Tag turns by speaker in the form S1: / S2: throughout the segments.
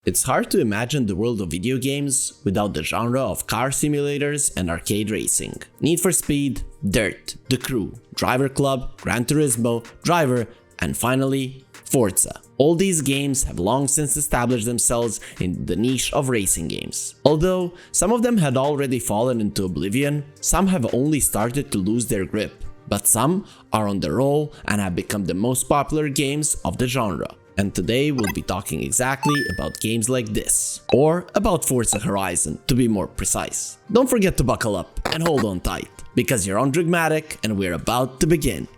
S1: It's hard to imagine the world of video games without the genre of car simulators and arcade racing. Need for Speed, Dirt, The Crew, Driver Club, Gran Turismo, Driver, and finally, Forza. All these games have long since established themselves in the niche of racing games. Although some of them had already fallen into oblivion, some have only started to lose their grip, but some are on the roll and have become the most popular games of the genre. And today we'll be talking exactly about games like this, or about Forza Horizon to be more precise. Don't forget to buckle up and hold on tight, because you're on Dragmatic and we're about to begin.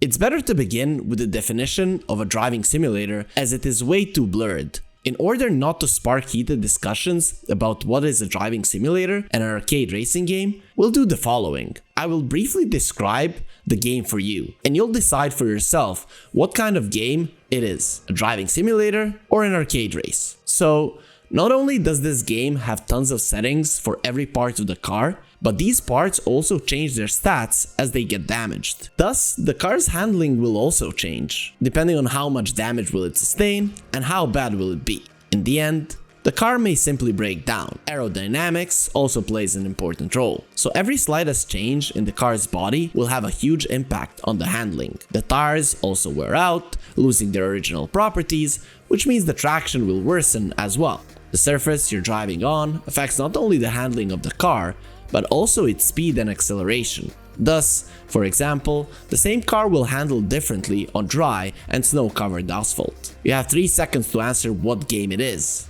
S1: It's better to begin with the definition of a driving simulator, as it is way too blurred. In order not to spark heated discussions about what is a driving simulator and an arcade racing game, we'll do the following. I will briefly describe the game for you, and you'll decide for yourself what kind of game it is, a driving simulator or an arcade race. So, not only does this game have tons of settings for every part of the car, but these parts also change their stats as they get damaged. Thus, the car's handling will also change, depending on how much damage will it sustain and how bad will it be. In the end, the car may simply break down. Aerodynamics also plays an important role, so every slightest change in the car's body will have a huge impact on the handling. The tires also wear out, losing their original properties, which means the traction will worsen as well. The surface you're driving on affects not only the handling of the car, but also its speed and acceleration. Thus, for example, the same car will handle differently on dry and snow-covered asphalt. You have 3 seconds to answer what game it is.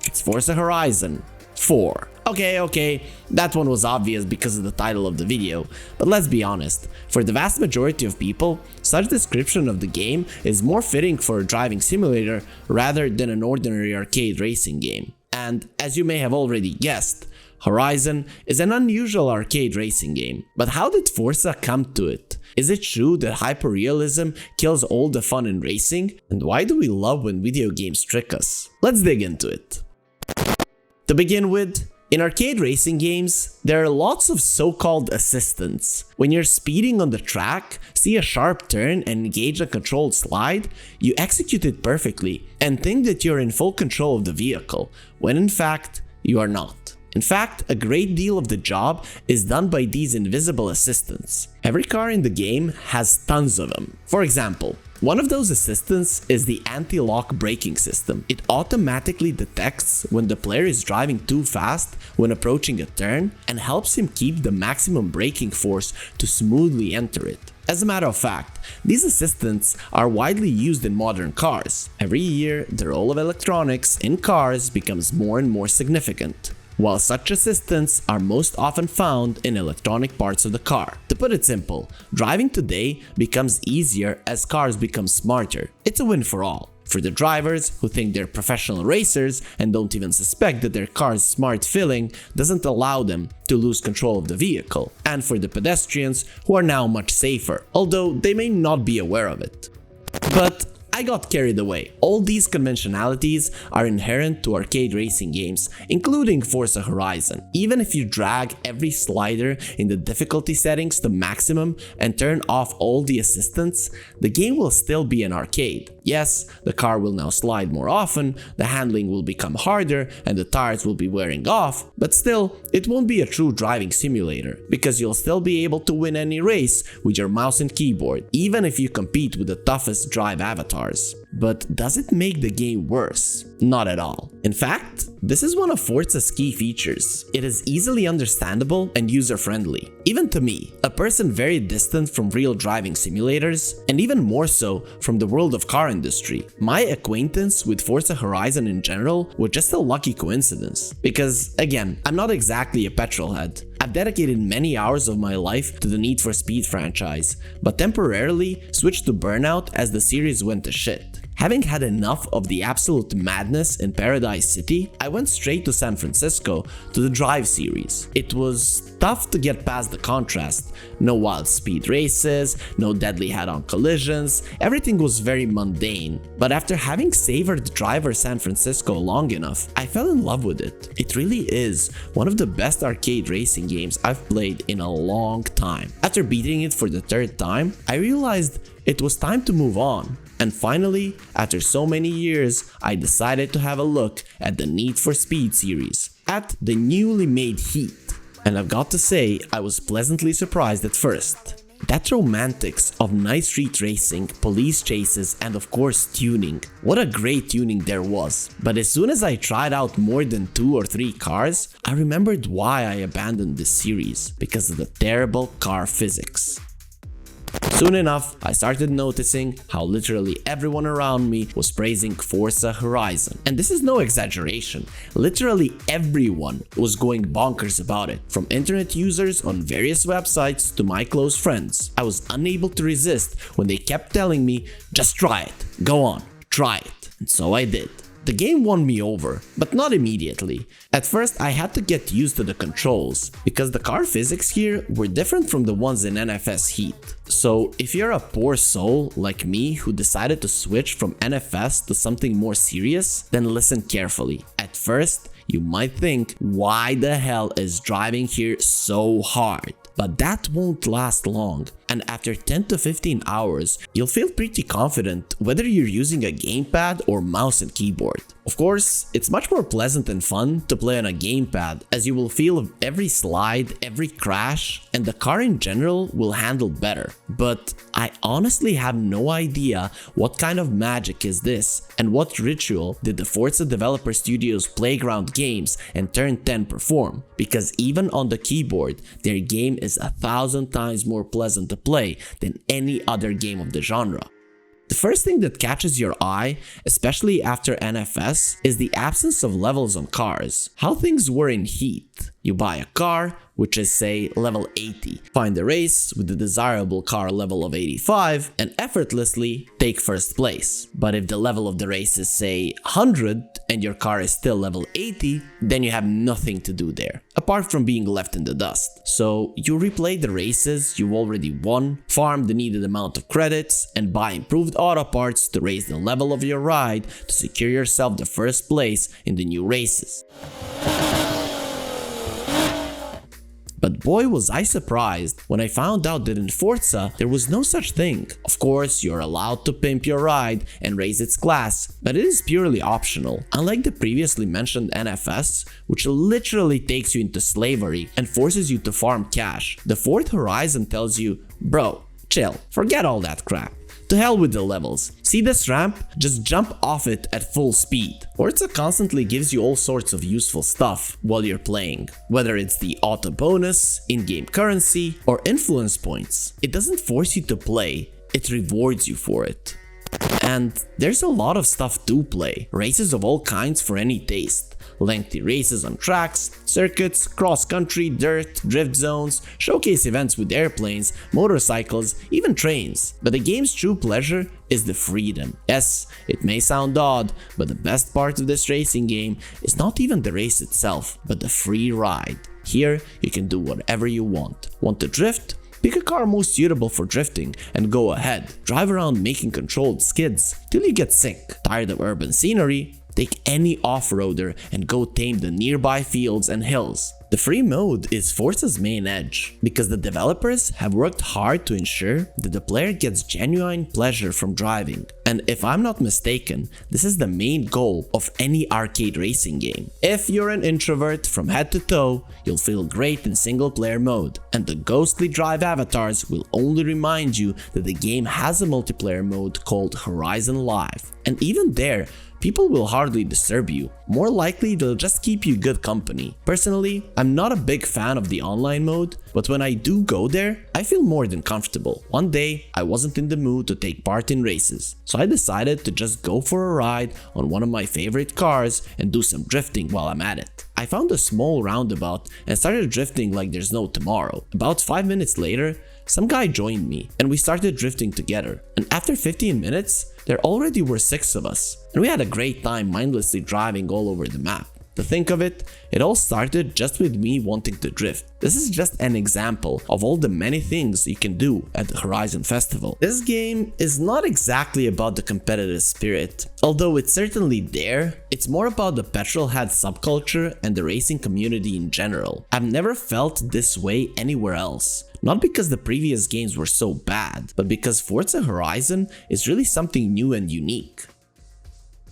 S1: It's Forza Horizon 4. Okay, that one was obvious because of the title of the video, but let's be honest, for the vast majority of people, such description of the game is more fitting for a driving simulator rather than an ordinary arcade racing game. And as you may have already guessed, Horizon is an unusual arcade racing game. But how did Forza come to it? Is it true that hyperrealism kills all the fun in racing? And why do we love when video games trick us? Let's dig into it. To begin with, in arcade racing games, there are lots of so-called assistants. When you're speeding on the track, see a sharp turn and engage a controlled slide, you execute it perfectly and think that you're in full control of the vehicle, when in fact, you are not. In fact, a great deal of the job is done by these invisible assistants. Every car in the game has tons of them. For example, one of those assistants is the anti-lock braking system. It automatically detects when the player is driving too fast when approaching a turn and helps him keep the maximum braking force to smoothly enter it. As a matter of fact, these assistants are widely used in modern cars. Every year, the role of electronics in cars becomes more and more significant, while such assistants are most often found in electronic parts of the car. To put it simple, driving today becomes easier as cars become smarter. It's a win for all. For the drivers who think they're professional racers and don't even suspect that their car's smart filling doesn't allow them to lose control of the vehicle. And for the pedestrians who are now much safer, although they may not be aware of it. But I got carried away. All these conventionalities are inherent to arcade racing games, including Forza Horizon. Even if you drag every slider in the difficulty settings to maximum and turn off all the assistants, the game will still be an arcade. Yes, the car will now slide more often, the handling will become harder, and the tires will be wearing off, but still, it won't be a true driving simulator, because you'll still be able to win any race with your mouse and keyboard, even if you compete with the toughest drive avatars. But does it make the game worse? Not at all. In fact, this is one of Forza's key features. It is easily understandable and user-friendly. Even to me, a person very distant from real driving simulators, and even more so from the world of car industry, my acquaintance with Forza Horizon in general was just a lucky coincidence. Because, again, I'm not exactly a petrolhead. I've dedicated many hours of my life to the Need for Speed franchise, but temporarily switched to Burnout as the series went to shit. Having had enough of the absolute madness in Paradise City, I went straight to San Francisco to the Drive series. It was tough to get past the contrast. No wild speed races, no deadly head-on collisions, everything was very mundane. But after having savored Driver San Francisco long enough, I fell in love with it. It really is one of the best arcade racing games I've played in a long time. After beating it for the third time, I realized it was time to move on. And finally, after so many years, I decided to have a look at the Need for Speed series, at the newly made Heat. And I've got to say, I was pleasantly surprised at first. That romantics of nice street racing, police chases, and of course tuning. What a great tuning there was. But as soon as I tried out more than 2 or 3 cars, I remembered why I abandoned this series, because of the terrible car physics. Soon enough, I started noticing how literally everyone around me was praising Forza Horizon. And this is no exaggeration, literally everyone was going bonkers about it, from internet users on various websites to my close friends. I was unable to resist when they kept telling me, just try it, go on, try it. And so I did. The game won me over, but not immediately. At first I had to get used to the controls, because the car physics here were different from the ones in NFS Heat. So if you're a poor soul like me who decided to switch from NFS to something more serious, then listen carefully. At first, you might think, why the hell is driving here so hard? But that won't last long, and after 10 to 15 hours, you'll feel pretty confident whether you're using a gamepad or mouse and keyboard. Of course, it's much more pleasant and fun to play on a gamepad, as you will feel every slide, every crash, and the car in general will handle better. But I honestly have no idea what kind of magic is this, and what ritual did the Forza Developer Studios Playground games and Turn 10 perform, because even on the keyboard, their game is 1,000 times more pleasant to play than any other game of the genre. The first thing that catches your eye, especially after NFS, is the absence of levels on cars. How things were in Heat. You buy a car, which is say level 80, find a race with the desirable car level of 85, and effortlessly take first place. But if the level of the race is say 100 and your car is still level 80, then you have nothing to do there, apart from being left in the dust. So you replay the races you already won, farm the needed amount of credits, and buy improved auto parts to raise the level of your ride to secure yourself the first place in the new races. But boy was I surprised when I found out that in Forza there was no such thing. Of course, you're allowed to pimp your ride and raise its class, but it is purely optional. Unlike the previously mentioned NFS, which literally takes you into slavery and forces you to farm cash, the Forza Horizon tells you, bro, chill, forget all that crap. To hell with the levels. See this ramp? Just jump off it at full speed. Forza constantly gives you all sorts of useful stuff while you're playing, whether it's the auto bonus, in-game currency, or influence points. It doesn't force you to play, it rewards you for it. And there's a lot of stuff to play, races of all kinds for any taste. Lengthy races on tracks, circuits, cross-country, dirt, drift zones, showcase events with airplanes, motorcycles, even trains. But the game's true pleasure is the freedom. Yes, it may sound odd, but the best part of this racing game is not even the race itself, but the free ride. Here, you can do whatever you want. Want to drift? Pick a car most suitable for drifting and go ahead. Drive around making controlled skids till you get sick. Tired of urban scenery? Take any off-roader and go tame the nearby fields and hills. The free mode is Forza's main edge, because the developers have worked hard to ensure that the player gets genuine pleasure from driving. And if I'm not mistaken, this is the main goal of any arcade racing game. If you're an introvert from head to toe, you'll feel great in single player mode, and the ghostly drive avatars will only remind you that the game has a multiplayer mode called Horizon Live. And even there, people will hardly disturb you. More likely, they'll just keep you good company. Personally, I'm not a big fan of the online mode, but when I do go there, I feel more than comfortable. One day, I wasn't in the mood to take part in races, so I decided to just go for a ride on one of my favorite cars and do some drifting while I'm at it. I found a small roundabout and started drifting like there's no tomorrow. About 5 minutes later, some guy joined me and we started drifting together. And after 15 minutes, there already were 6 of us. And we had a great time mindlessly driving all over the map. To think of it, it all started just with me wanting to drift. This is just an example of all the many things you can do at the Horizon Festival. This game is not exactly about the competitive spirit, although it's certainly there. It's more about the petrolhead subculture and the racing community in general. I've never felt this way anywhere else. Not because the previous games were so bad, but because Forza Horizon is really something new and unique.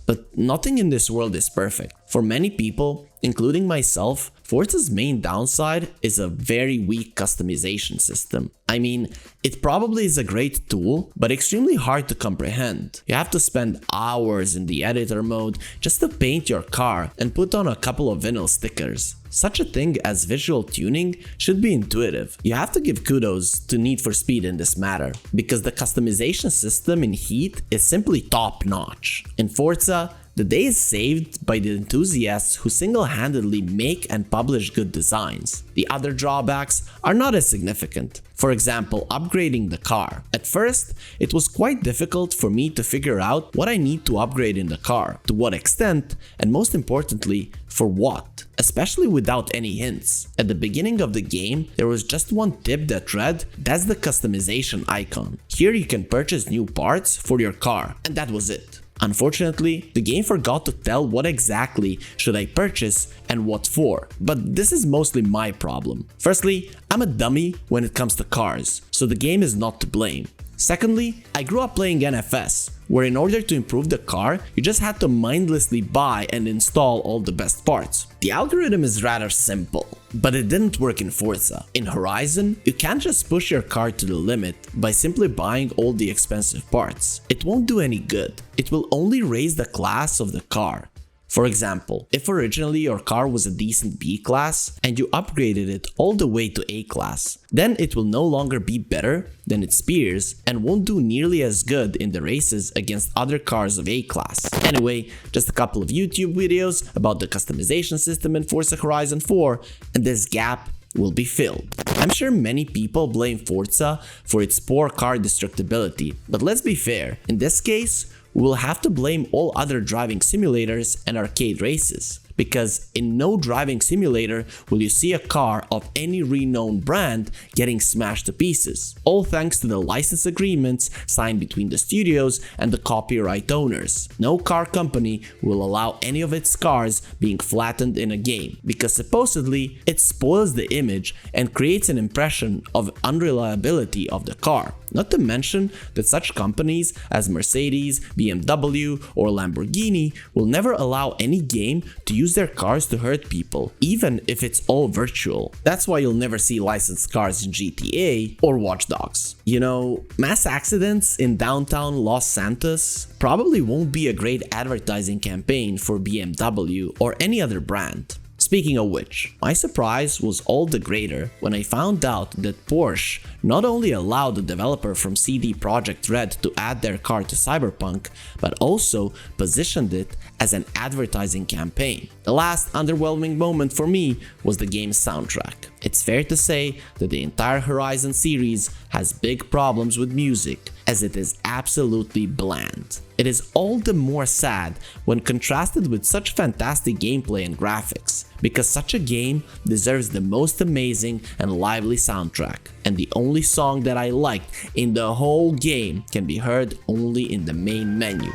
S1: But nothing in this world is perfect. For many people, including myself, Forza's main downside is a very weak customization system. I mean, it probably is a great tool, but extremely hard to comprehend. You have to spend hours in the editor mode just to paint your car and put on a couple of vinyl stickers. Such a thing as visual tuning should be intuitive. You have to give kudos to Need for Speed in this matter, because the customization system in Heat is simply top notch. In Forza, the day is saved by the enthusiasts who single-handedly make and publish good designs. The other drawbacks are not as significant. For example, upgrading the car. At first, it was quite difficult for me to figure out what I need to upgrade in the car, to what extent, and most importantly, for what, especially without any hints. At the beginning of the game, there was just one tip that read, "That's the customization icon. Here you can purchase new parts for your car," and that was it. Unfortunately, the game forgot to tell what exactly should I purchase and what for, but this is mostly my problem. Firstly, I'm a dummy when it comes to cars, so the game is not to blame. Secondly, I grew up playing NFS, where in order to improve the car, you just had to mindlessly buy and install all the best parts. The algorithm is rather simple, but it didn't work in Forza. In Horizon, you can't just push your car to the limit by simply buying all the expensive parts. It won't do any good. It will only raise the class of the car. For example, if originally your car was a decent B class and you upgraded it all the way to A class, then it will no longer be better than its peers and won't do nearly as good in the races against other cars of A class. Anyway, just a couple of YouTube videos about the customization system in Forza Horizon 4 and this gap will be filled. I'm sure many people blame Forza for its poor car destructibility, but let's be fair, in this case, we will have to blame all other driving simulators and arcade races, because in no driving simulator will you see a car of any renowned brand getting smashed to pieces, all thanks to the license agreements signed between the studios and the copyright owners. No car company will allow any of its cars being flattened in a game, because supposedly it spoils the image and creates an impression of unreliability of the car. Not to mention that such companies as Mercedes, BMW or Lamborghini will never allow any game to use their cars to hurt people, even if it's all virtual. That's why you'll never see licensed cars in GTA or Watch Dogs. You know, mass accidents in downtown Los Santos probably won't be a great advertising campaign for BMW or any other brand. Speaking of which, my surprise was all the greater when I found out that Porsche not only allowed the developer from CD Projekt Red to add their car to Cyberpunk, but also positioned it as an advertising campaign. The last underwhelming moment for me was the game's soundtrack. It's fair to say that the entire Horizon series has big problems with music, as it is absolutely bland. It is all the more sad when contrasted with such fantastic gameplay and graphics, because such a game deserves the most amazing and lively soundtrack, and the only song that I liked in the whole game can be heard only in the main menu.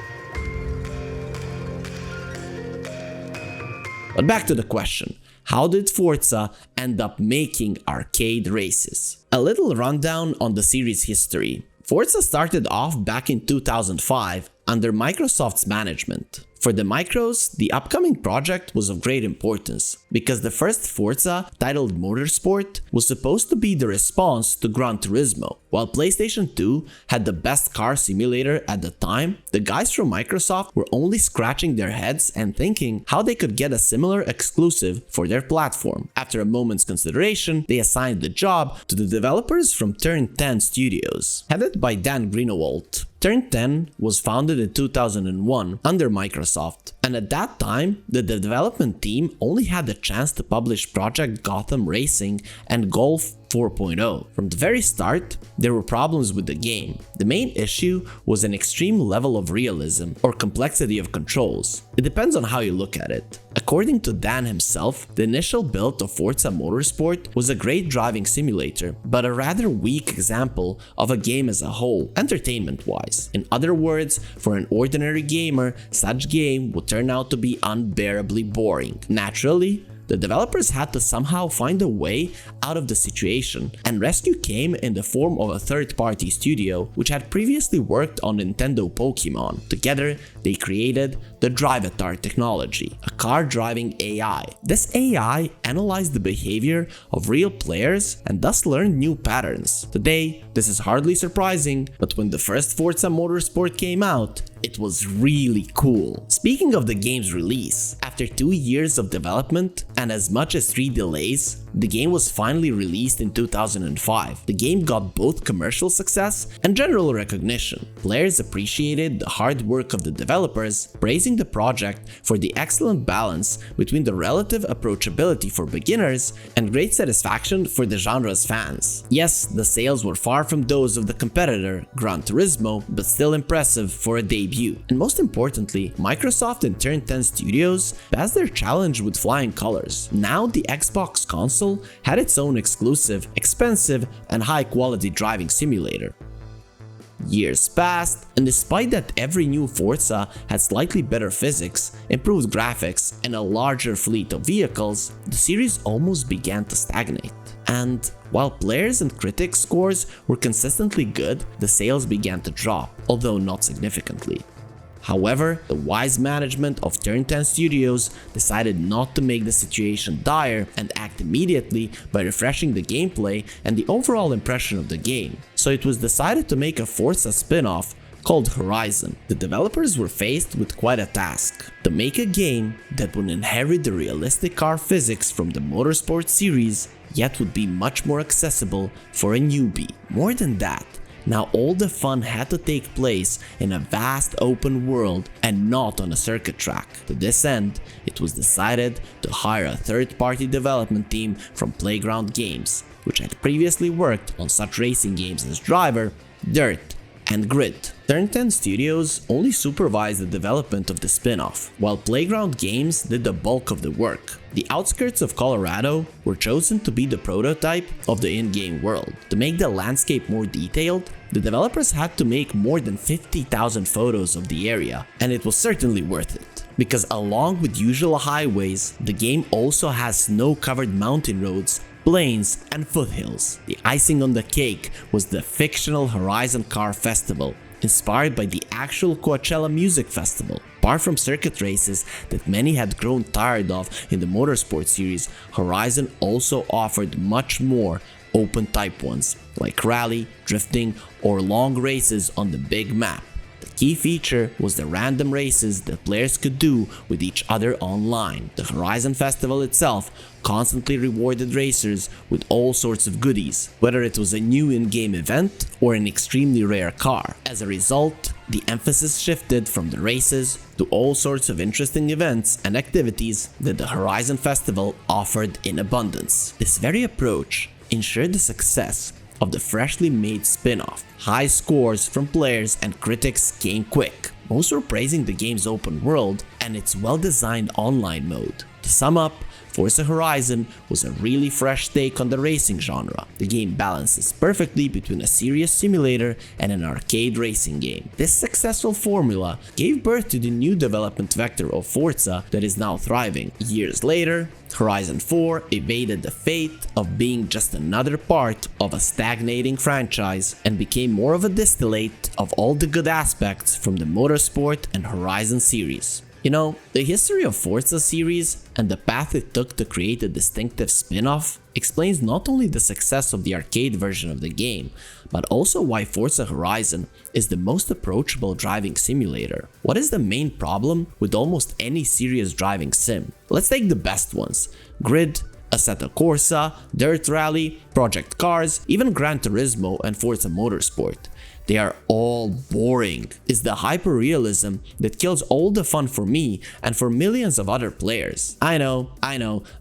S1: But back to the question. How did Forza end up making arcade races? A little rundown on the series' history. Forza started off back in 2005 under Microsoft's management. For the Micros, the upcoming project was of great importance, because the first Forza, titled Motorsport, was supposed to be the response to Gran Turismo. While PlayStation 2 had the best car simulator at the time, the guys from Microsoft were only scratching their heads and thinking how they could get a similar exclusive for their platform. After a moment's consideration, they assigned the job to the developers from Turn 10 Studios, headed by Dan Greenawalt. Turn 10 was founded in 2001 under Microsoft, and at that time, the development team only had the chance to publish Project Gotham Racing and Golf 4.0. From the very start, there were problems with the game. The main issue was an extreme level of realism or complexity of controls. It depends on how you look at it. According to Dan himself, the initial build of Forza Motorsport was a great driving simulator, but a rather weak example of a game as a whole, entertainment-wise. In other words, for an ordinary gamer, such game would turn out to be unbearably boring. Naturally, the developers had to somehow find a way out of the situation, and rescue came in the form of a third-party studio which had previously worked on Nintendo Pokemon. Together, they created the Drivatar technology, a car-driving AI. This AI analyzed the behavior of real players and thus learned new patterns. Today, this is hardly surprising, but when the first Forza Motorsport came out, it was really cool. Speaking of the game's release, after 2 years of development and as much as 3 delays, the game was finally released in 2005. The game got both commercial success and general recognition. Players appreciated the hard work of the developers, praising the project for the excellent balance between the relative approachability for beginners and great satisfaction for the genre's fans. Yes, the sales were far from those of the competitor, Gran Turismo, but still impressive for a debut. And most importantly, Microsoft and Turn 10 Studios passed their challenge with flying colors. Now the Xbox console had its own exclusive, expensive, and high-quality driving simulator. Years passed, and despite that every new Forza had slightly better physics, improved graphics, and a larger fleet of vehicles, the series almost began to stagnate. And while players and critics' scores were consistently good, the sales began to drop, although not significantly. However, the wise management of Turn 10 Studios decided not to make the situation dire and act immediately by refreshing the gameplay and the overall impression of the game. So it was decided to make a Forza spin-off called Horizon. The developers were faced with quite a task: to make a game that would inherit the realistic car physics from the Motorsport series, yet would be much more accessible for a newbie. More than that, now all the fun had to take place in a vast open world and not on a circuit track. To this end, it was decided to hire a third-party development team from Playground Games, which had previously worked on such racing games as Driver, Dirt, and Grid. Turn 10 Studios only supervised the development of the spin-off, while Playground Games did the bulk of the work. The outskirts of Colorado were chosen to be the prototype of the in-game world. To make the landscape more detailed, the developers had to make more than 50,000 photos of the area, and it was certainly worth it. Because along with usual highways, the game also has snow-covered mountain roads, plains, and foothills. The icing on the cake was the fictional Horizon Car Festival, inspired by the actual Coachella Music Festival. Apart from circuit races that many had grown tired of in the Motorsport series, Horizon also offered much more open-type ones, like rally, drifting, or long races on the big map. The key feature was the random races that players could do with each other online. The Horizon Festival itself constantly rewarded racers with all sorts of goodies, whether it was a new in-game event or an extremely rare car. As a result, the emphasis shifted from the races to all sorts of interesting events and activities that the Horizon Festival offered in abundance. This very approach ensured the success of the freshly made spin-off. High scores from players and critics came quick. Most were praising the game's open world and its well-designed online mode. To sum up, Forza Horizon was a really fresh take on the racing genre. The game balances perfectly between a serious simulator and an arcade racing game. This successful formula gave birth to the new development vector of Forza that is now thriving. Years later, Horizon 4 evaded the fate of being just another part of a stagnating franchise and became more of a distillate of all the good aspects from the Motorsport and Horizon series. You know, the history of Forza series and the path it took to create a distinctive spin-off explains not only the success of the arcade version of the game, but also why Forza Horizon is the most approachable driving simulator. What is the main problem with almost any serious driving sim? Let's take the best ones: Grid, Assetto Corsa, Dirt Rally, Project Cars, even Gran Turismo and Forza Motorsport. they are all boring. It's the hyper-realism that kills all the fun for me and for millions of other players. I know,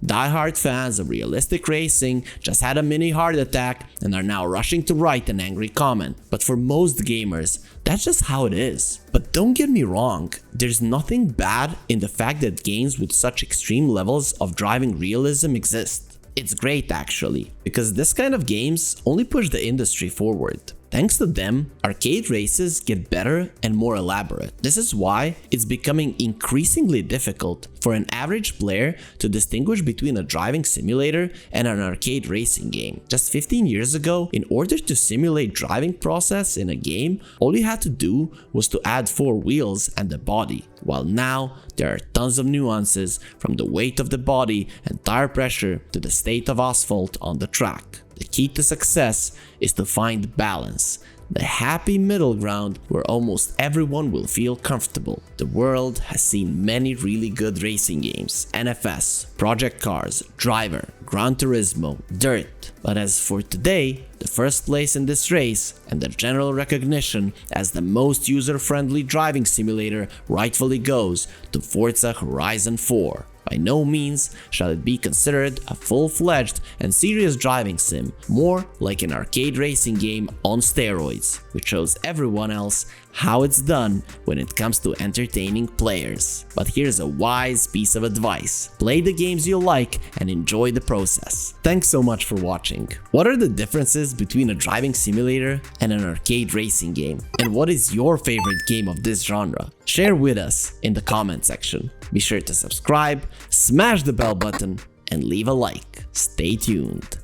S1: die-hard fans of realistic racing just had a mini heart attack and are now rushing to write an angry comment, but for most gamers, that's just how it is. But don't get me wrong, there's nothing bad in the fact that games with such extreme levels of driving realism exist. It's great actually, because this kind of games only push the industry forward. Thanks to them, arcade races get better and more elaborate. This is why it's becoming increasingly difficult for an average player to distinguish between a driving simulator and an arcade racing game. Just 15 years ago, in order to simulate driving process in a game, all you had to do was to add 4 wheels and a body, while now there are tons of nuances, from the weight of the body and tire pressure to the state of asphalt on the track. The key to success is to find balance, the happy middle ground where almost everyone will feel comfortable. The world has seen many really good racing games: NFS, Project Cars, Driver, Gran Turismo, Dirt. But as for today, the first place in this race and the general recognition as the most user-friendly driving simulator rightfully goes to Forza Horizon 4. By no means shall it be considered a full-fledged and serious driving sim, more like an arcade racing game on steroids, which shows everyone else how it's done when it comes to entertaining players. But here's a wise piece of advice: play the games you like and enjoy the process. Thanks so much for watching. What are the differences between a driving simulator and an arcade racing game? And what is your favorite game of this genre? Share with us in the comment section. Be sure to subscribe, smash the bell button, and leave a like. Stay tuned.